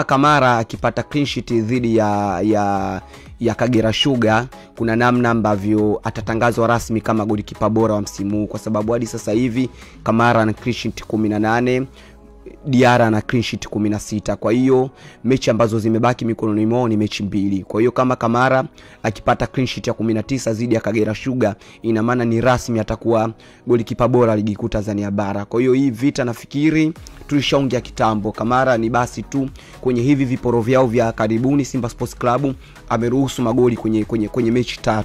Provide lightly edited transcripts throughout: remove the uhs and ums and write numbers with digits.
Kamara akipata clean sheet dhidi ya Kagera Sugar, kuna namna ambavyo atatangazwa rasmi kama golikipa bora wa msimu huu, kwa sababu hadi sasa hivi Kamara ana clean sheet 18, Diarra na clean sheet 16. Kwa hiyo mechi ambazo zimebaki mikononi mwao ni mechi mbili. Kwa hiyo kama Kamara akipata clean sheet ya 19 dhidi ya Kagera Sugar, ina maana ni rasmi atakuwa golikipa bora ligi kuu Tanzania bara. Kwa hiyo hii vita nafikiri tulishaongea kitambo. Kamara ni basi tu kwenye hivi viporo vyao vya karibuni Simba Sports Club ameruhusu magoli kwenye mechi 3.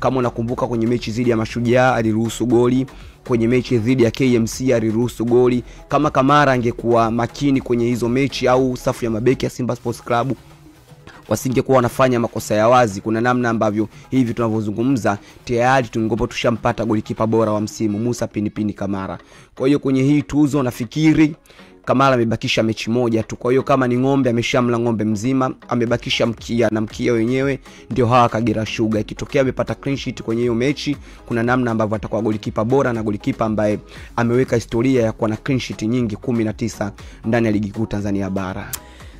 Kama unakumbuka kwenye mechi dhidi ya Mashujaa aliruhusu goli, kwenye mechi dhidi ya KMC aliruhusu goli. Kama Kamara angekuwa makini kwenye hizo mechi, au safu ya mabeki ya Simba Sports Club wasingekuwa wanafanya makosa ya wazi, kuna namna ambavyo hivi tunavyozungumza tayari tungepo tushampata golikipa bora wa msimu Musa Pinipini Kamara. Kwa hiyo kwenye hii tuzo nafikiri Kamara amebakisha mechi moja tu. Kwa hiyo kama ni ng'ombe ameshamla ng'ombe mzima, amebakisha mkia, na mkia wenyewe ndio hawa Kagera Sugar. Ikitokea amepata clean sheet kwenye hiyo mechi, kuna namna ambavyo atakuwa golikipa bora na golikipa ambaye ameweka historia ya kuwa na clean sheet nyingi 19 ndani ya ligi kuu Tanzania bara.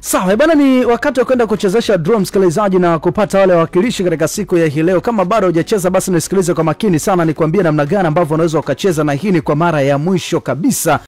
Sawa bwana, ni wakati wa kwenda kuchezesha draw msikilizaji na kupata wale wakilishi katika siku ya hii leo. Kama bado hujacheza basi nisikilize kwa makini sana, nikwambie namna gani ambavyo unaweza ukacheza, na hii ni kwa mara ya mwisho kabisa.